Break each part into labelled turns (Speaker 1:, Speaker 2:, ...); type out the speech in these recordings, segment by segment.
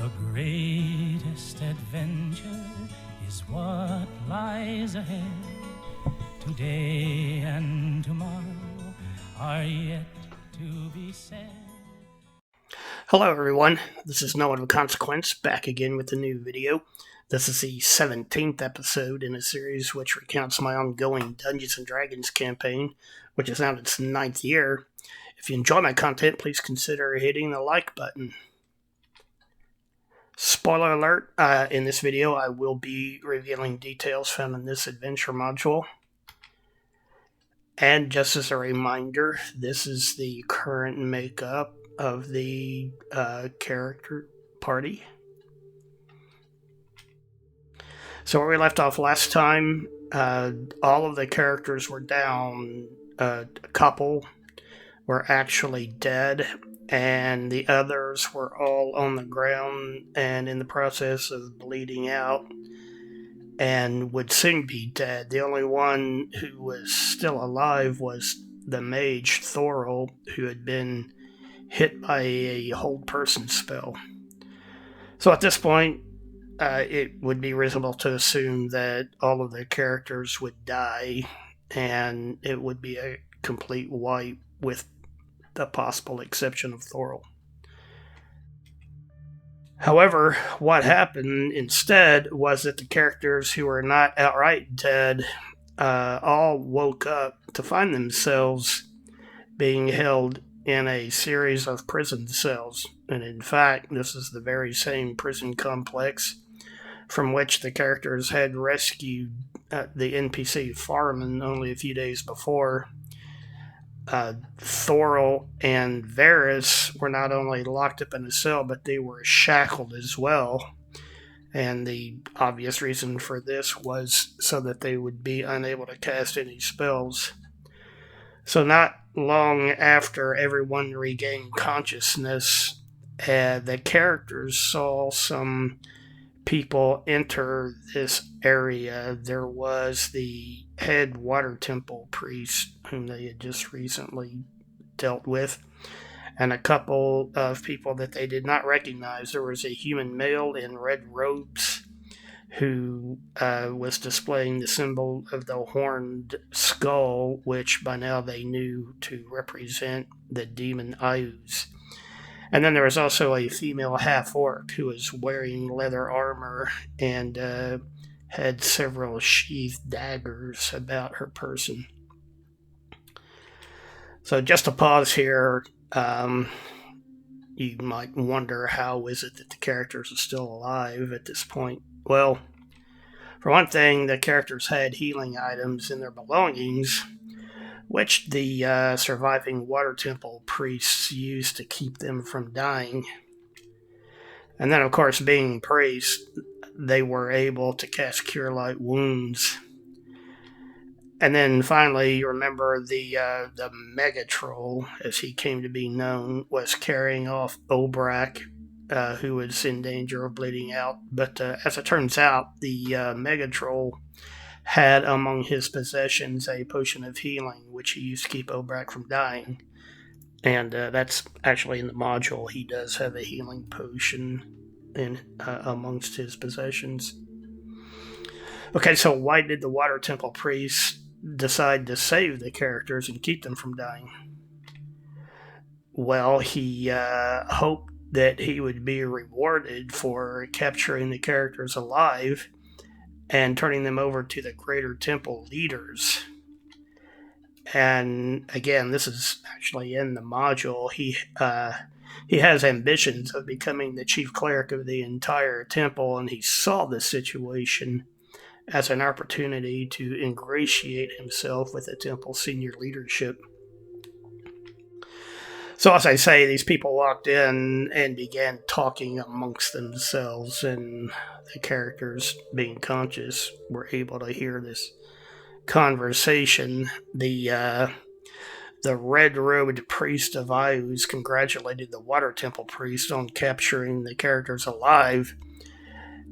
Speaker 1: The greatest adventure is what lies ahead. Today and tomorrow are yet to be said.
Speaker 2: Hello everyone, this is No One of Consequence, back again with a new video. This is the 17th episode in a series which recounts my ongoing Dungeons & Dragons campaign, which is now in its 9th year. If you enjoy my content, please consider hitting the like button. Spoiler alert, in this video I will be revealing details found in this adventure module. And just as a reminder, this is the current makeup of the character party. So where we left off last time, all of the characters were down. A couple were actually dead, and the others were all on the ground and in the process of bleeding out and would soon be dead. The only one who was still alive was the mage Thorol, who had been hit by a hold person spell. So at this point, it would be reasonable to assume that all of the characters would die, and it would be a complete wipe with the possible exception of Thorol. However, what happened instead was that the characters who were not outright dead all woke up to find themselves being held in a series of prison cells. And in fact, this is the very same prison complex from which the characters had rescued the NPC Farman only a few days before. Thorol and Varys were not only locked up in a cell, but they were shackled as well. And the obvious reason for this was so that they would be unable to cast any spells. So not long after everyone regained consciousness, the characters saw some people enter this area. There was the head water temple priest, whom they had just recently dealt with, and a couple of people that they did not recognize. There was a human male in red robes who was displaying the symbol of the horned skull, which by now they knew to represent the demon Ayuz. And then there was also a female half-orc who was wearing leather armor and had several sheathed daggers about her person. So just to pause here, you might wonder, how is it that the characters are still alive at this point? Well, for one thing, the characters had healing items in their belongings, which the surviving water temple priests used to keep them from dying. And then, of course, being priests, they were able to cast Cure Light Wounds. And then finally, you remember the Mega Troll, as he came to be known, was carrying off Obrak, who was in danger of bleeding out. But as it turns out, the Mega Troll had among his possessions a potion of healing, which he used to keep Obrak from dying. And that's actually in the module. He does have a healing potion in amongst his possessions. Okay, so why did the Water Temple priest decide to save the characters and keep them from dying? Well, he hoped that he would be rewarded for capturing the characters alive and turning them over to the greater temple leaders. And again, this is actually in the module. He has ambitions of becoming the chief cleric of the entire temple, and he saw this situation as an opportunity to ingratiate himself with the temple senior leadership. So as I say, these people walked in and began talking amongst themselves, and the characters, being conscious, were able to hear this conversation. The red-robed priest of Ayuz congratulated the Water Temple priest on capturing the characters alive,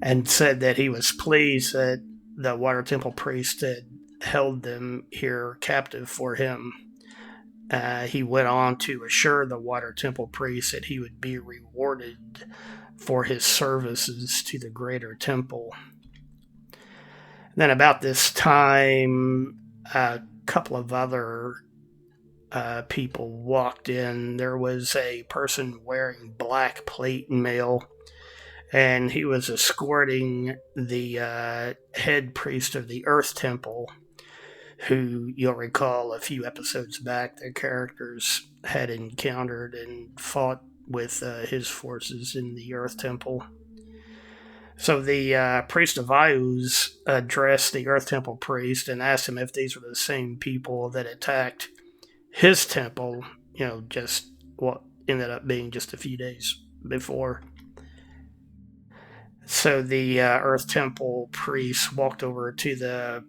Speaker 2: and said that he was pleased that the Water Temple priest had held them here captive for him. he went on to assure the water temple priest that he would be rewarded for his services to the greater temple. Then, about this time, a couple of other people walked in. There was a person wearing black plate mail, and he was escorting the head priest of the Earth Temple, who you'll recall a few episodes back the characters had encountered and fought with his forces in the Earth Temple. So the priest of Ayuz addressed the Earth Temple priest and asked him if these were the same people that attacked his temple, just what ended up being just a few days before. So the Earth Temple priest walked over to the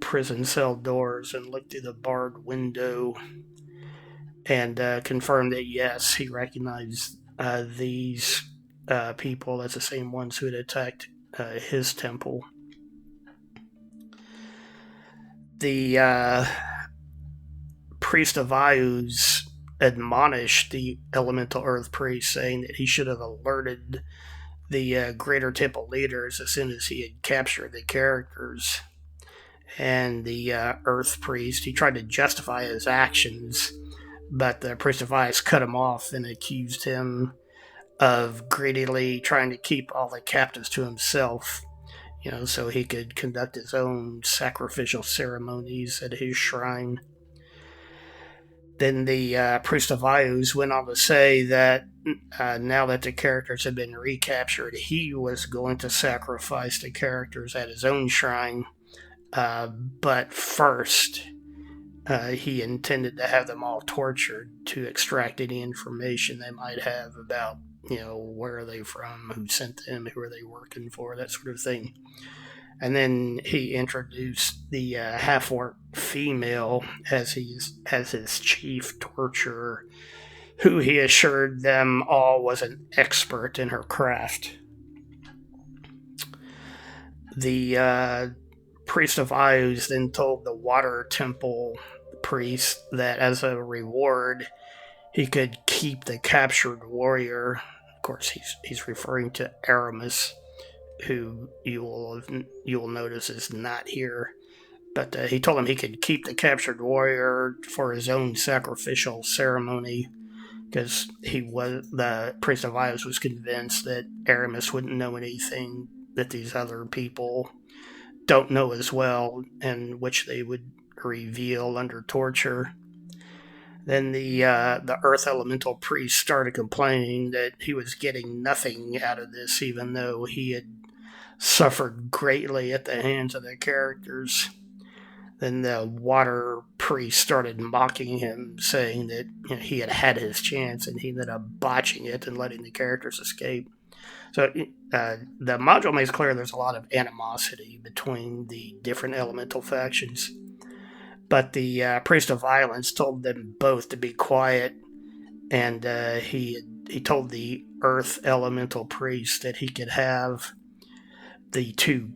Speaker 2: prison cell doors and looked through the barred window and confirmed that yes, he recognized these people as the same ones who had attacked his temple. The priest of Ayuz admonished the elemental earth priest, saying that he should have alerted the greater temple leaders as soon as he had captured the characters. And the earth priest, he tried to justify his actions, but the priest of Ayuz cut him off and accused him of greedily trying to keep all the captives to himself, so he could conduct his own sacrificial ceremonies at his shrine. Then the priest of Ayuz went on to say that now that the characters had been recaptured, he was going to sacrifice the characters at his own shrine, but first he intended to have them all tortured to extract any information they might have about, where are they from, who sent them, who are they working for, that sort of thing. And then he introduced the half-orc female as his chief torturer, who he assured them all was an expert in her craft. The priest of Ayuz then told the water temple priest that as a reward, he could keep the captured warrior. Of course, he's referring to Aramis, who you will notice is not here. But he told him he could keep the captured warrior for his own sacrificial ceremony, because the priest of Ayuz was convinced that Aramis wouldn't know anything that these other people don't know as well, and which they would reveal under torture. Then the Earth Elemental priest started complaining that he was getting nothing out of this, even though he had suffered greatly at the hands of the characters. Then the water priest started mocking him, saying that he had his chance and he ended up botching it and letting the characters escape. So the module makes clear there's a lot of animosity between the different elemental factions. But the priest of violence told them both to be quiet, and he told the earth elemental priest that he could have the two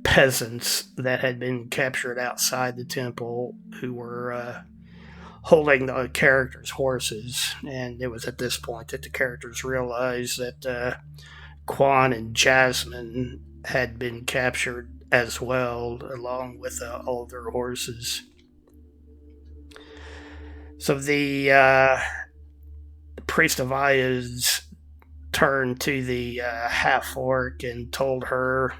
Speaker 2: peasants that had been captured outside the temple, who were holding the characters' horses. And it was at this point that the characters realized that Quan and Jasmine had been captured as well, along with all of their horses. So the priest of Ayuz turned to the half-orc and told her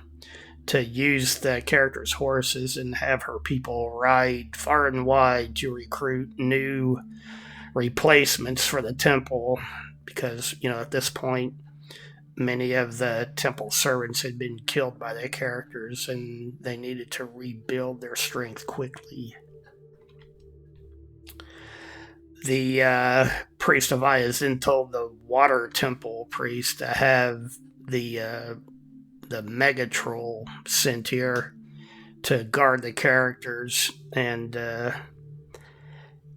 Speaker 2: to use the character's horses and have her people ride far and wide to recruit new replacements for the temple, because, at this point, many of the temple servants had been killed by the characters and they needed to rebuild their strength quickly. The priest of Ayuz then told the water temple priest to have the mega troll sent here to guard the characters and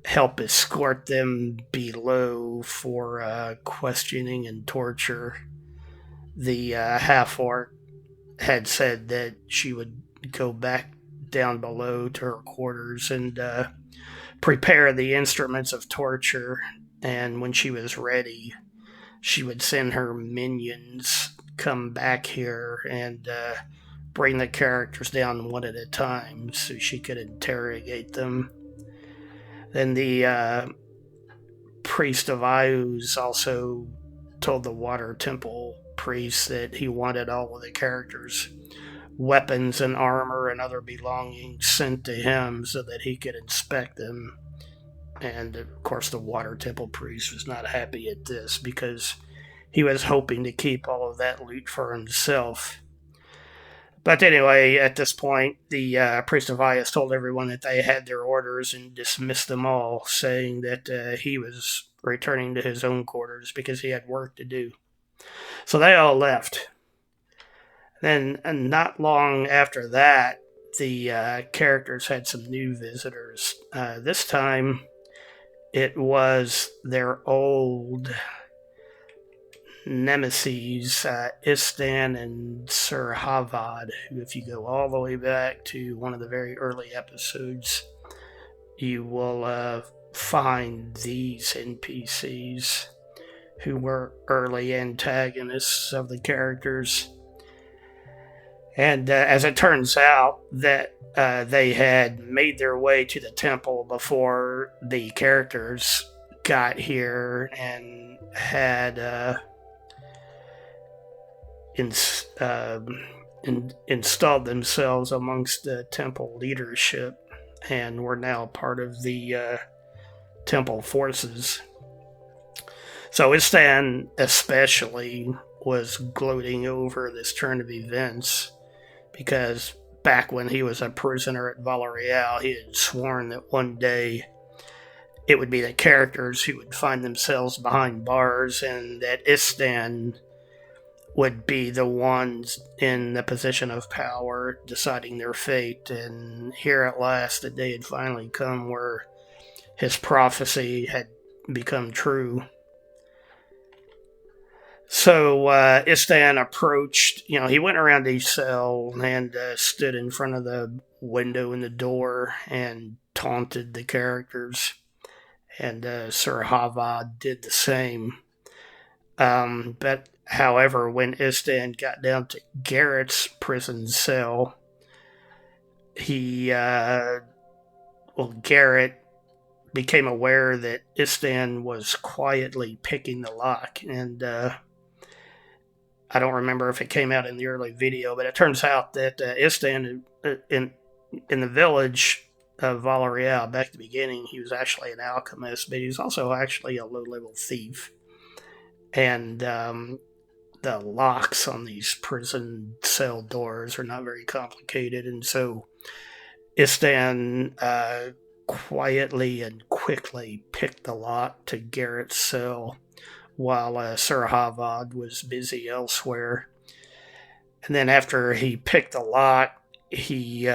Speaker 2: help escort them below for questioning and torture. The half-orc had said that she would go back down below to her quarters and prepare the instruments of torture, and when she was ready, she would send her minions come back here and bring the characters down one at a time so she could interrogate them. Then the priest of Ius also told the Water Temple priest that he wanted all of the characters' weapons and armor and other belongings sent to him so that he could inspect them. And of course, the Water Temple priest was not happy at this because he was hoping to keep all of that loot for himself. But anyway, at this point, the priest of Ius told everyone that they had their orders and dismissed them all, saying that he was returning to his own quarters because he had work to do. So they all left. Then, not long after that, the characters had some new visitors. This time, it was their old nemesis, Istan and Sir Havad, who, if you go all the way back to one of the very early episodes, you will find these NPCs who were early antagonists of the characters. And as it turns out, that they had made their way to the temple before the characters got here and had installed themselves amongst the temple leadership and were now part of the temple forces. So Istan especially was gloating over this turn of events because back when he was a prisoner at Valerial, he had sworn that one day it would be the characters who would find themselves behind bars and that Istan would be the ones in the position of power deciding their fate. And here at last, the day had finally come where his prophecy had become true. So Istan approached, he went around each cell and stood in front of the window in the door and taunted the characters. And Sir Havad did the same. But however, when Istan got down to Garrett's prison cell, Garrett became aware that Istan was quietly picking the lock. And I don't remember if it came out in the early video, but it turns out that Istan in the village of Valerial, back at the beginning, he was actually an alchemist, but he was also actually a low-level thief. And the locks on these prison cell doors are not very complicated, and so Istan quietly and quickly picked the lock to Garrett's cell while Sir Havad was busy elsewhere. And then after he picked the lock, he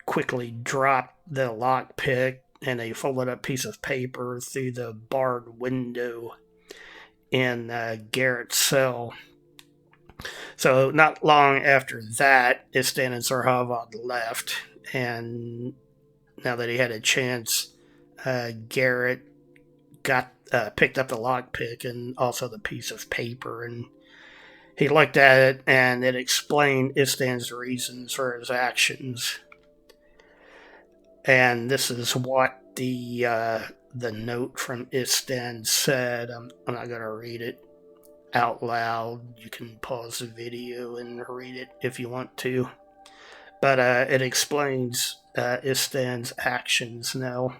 Speaker 2: quickly dropped the lockpick and a folded up piece of paper through the barred window in Garrett's cell. So not long after that, Istan and Sir Havad left, and now that he had a chance, Garrett picked up the lockpick and also the piece of paper, and he looked at it, and it explained Istan's reasons for his actions. And this is what the note from Istan said. I'm not going to read it out loud. You can pause the video and read it if you want to. But it explains Istan's actions now.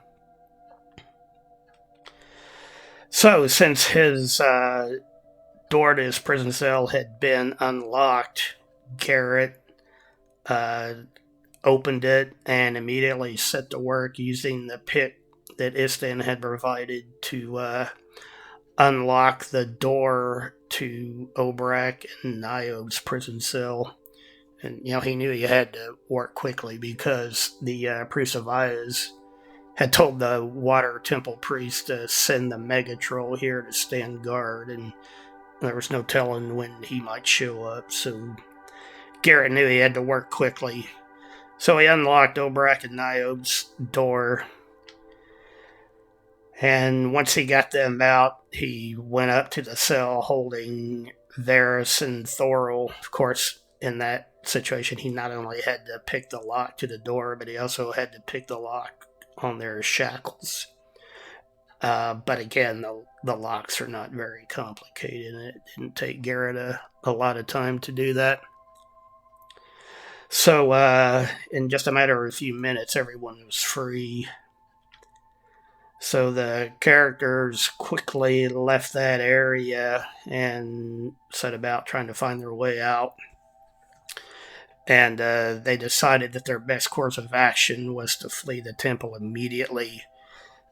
Speaker 2: So, since his door to his prison cell had been unlocked, Garrett opened it and immediately set to work using the pick that Istan had provided to unlock the door to Obrak and Niob's prison cell. And, he knew he had to work quickly because the priest of Ius had told the Water Temple priest to send the Megatroll here to stand guard, and there was no telling when he might show up, so Garrett knew he had to work quickly. So he unlocked Obrak and Niob's door, And once he got them out, he went up to the cell holding Varys and Thorol. Of course, in that situation, he not only had to pick the lock to the door, but he also had to pick the lock on their shackles. But again, the locks are not very complicated, and it didn't take Garrett a lot of time to do that. So, in just a matter of a few minutes, everyone was free. So the characters quickly left that area and set about trying to find their way out. And they decided that their best course of action was to flee the temple immediately.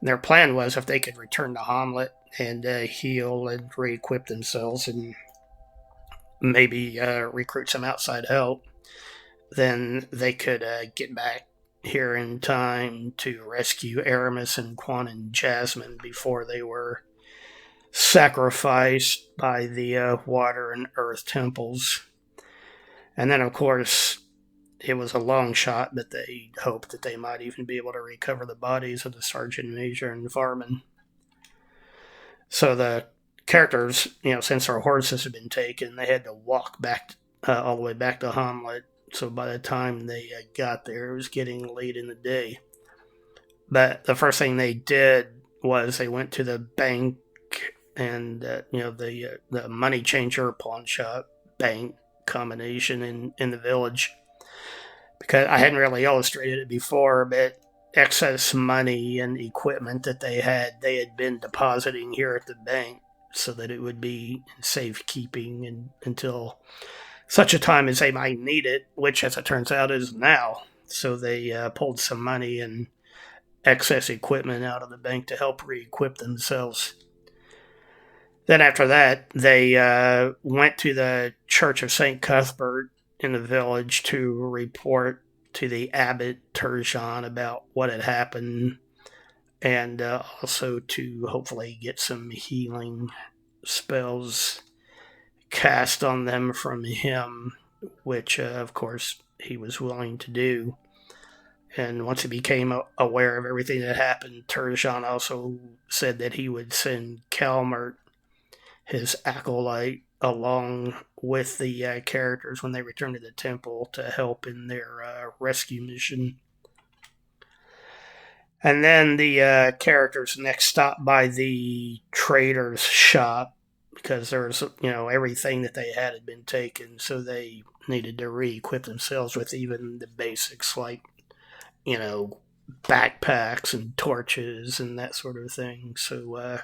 Speaker 2: And their plan was if they could return to Hamlet and heal and re-equip themselves and maybe recruit some outside help, then they could get back here in time to rescue Aramis and Quan and Jasmine before they were sacrificed by the water and earth temples. And then, of course, it was a long shot, but they hoped that they might even be able to recover the bodies of the Sergeant Major and Farman. So the characters, since their horses had been taken, they had to walk back all the way back to Hamlet. So by the time they got there, it was getting late in the day. But the first thing they did was they went to the bank and the money changer, pawn shop, bank combination in the village. Because I hadn't really illustrated it before, but excess money and equipment that they had been depositing here at the bank so that it would be safekeeping until such a time as they might need it, which, as it turns out, is now. So they pulled some money and excess equipment out of the bank to help re-equip themselves. Then after that, they went to the Church of St. Cuthbert in the village to report to the abbot Turjan about what had happened and also to hopefully get some healing spells cast on them from him, which, of course, he was willing to do. And once he became aware of everything that happened, Turjan also said that he would send Calmert, his acolyte, along with the characters when they returned to the temple to help in their rescue mission. And then the characters next stopped by the trader's shop because there was, everything that they had been taken, so they needed to re-equip themselves with even the basics like, backpacks and torches and that sort of thing. So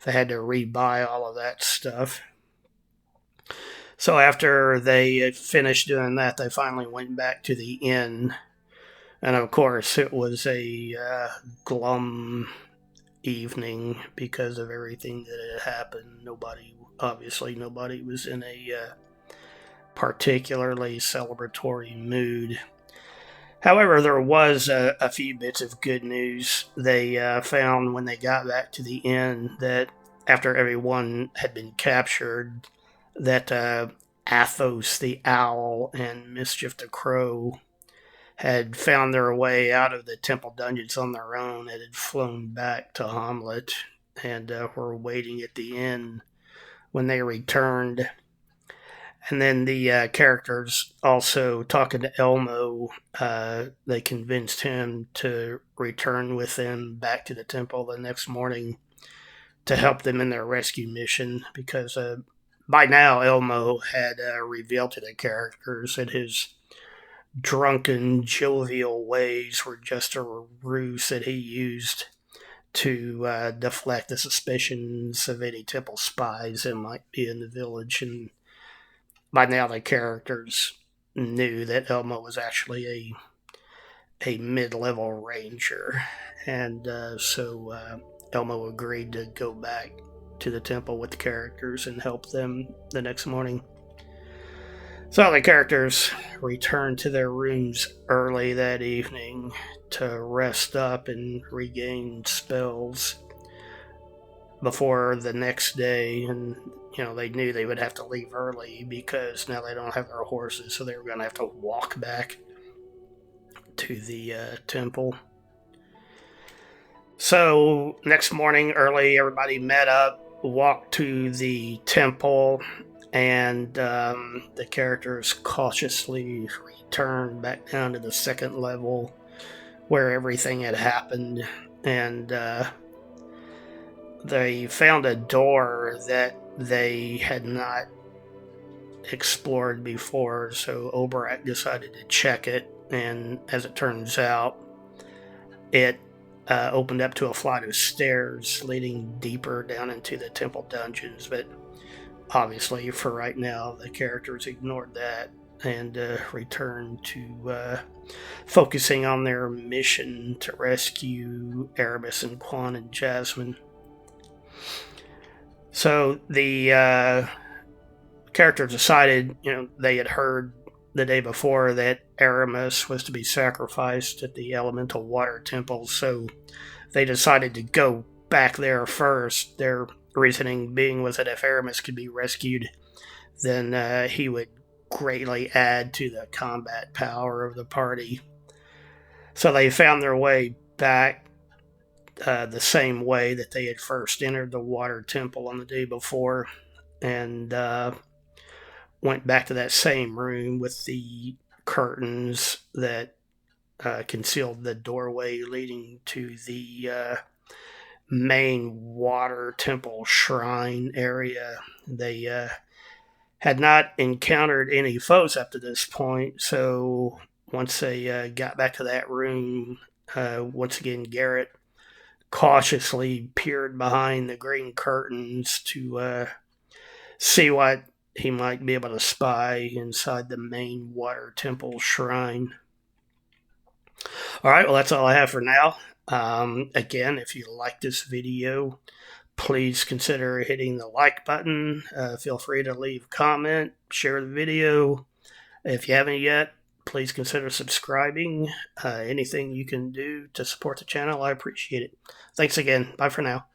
Speaker 2: they had to re-buy all of that stuff. So after they finished doing that, they finally went back to the inn. And of course, it was a glum evening because of everything that had happened. Nobody was in a particularly celebratory mood. However, there was a few bits of good news. They found when they got back to the inn that after everyone had been captured, that Athos the Owl and Mischief the Crow had found their way out of the temple dungeons on their own and had flown back to Hamlet and were waiting at the inn when they returned. And then the characters also talking to Elmo, they convinced him to return with them back to the temple the next morning to help them in their rescue mission because by now Elmo had revealed to the characters that his drunken, jovial ways were just a ruse that he used to deflect the suspicions of any temple spies that might be in the village. And by now the characters knew that Elmo was actually a mid-level ranger. And so Elmo agreed to go back to the temple with the characters and help them the next morning. So the characters returned to their rooms early that evening to rest up and regain spells before the next day. And, they knew they would have to leave early because now they don't have their horses, so they were going to have to walk back to the temple. So next morning early, everybody met up, walked to the temple, and the characters cautiously returned back down to the second level where everything had happened. And they found a door that they had not explored before, so Oberak decided to check it, and as it turns out, it opened up to a flight of stairs leading deeper down into the temple dungeons. But obviously, for right now, the characters ignored that and returned to focusing on their mission to rescue Erebus and Quan and Jasmine. So the characters decided, they had heard the day before that Aramis was to be sacrificed at the elemental water temple, so they decided to go back there first. Their reasoning being was that if Aramis could be rescued, then he would greatly add to the combat power of the party. So they found their way back the same way that they had first entered the water temple on the day before, and went back to that same room with the curtains that concealed the doorway leading to the main water temple shrine area. They had not encountered any foes up to this point, so once they got back to that room, once again, Garrett cautiously peered behind the green curtains to see what he might be able to spy inside the main water temple shrine. All right, well, that's all I have for now. Again, if you like this video, please consider hitting the like button. Feel free to leave a comment, share the video. If you haven't yet, please consider subscribing. Anything you can do to support the channel, I appreciate it. Thanks again. Bye for now.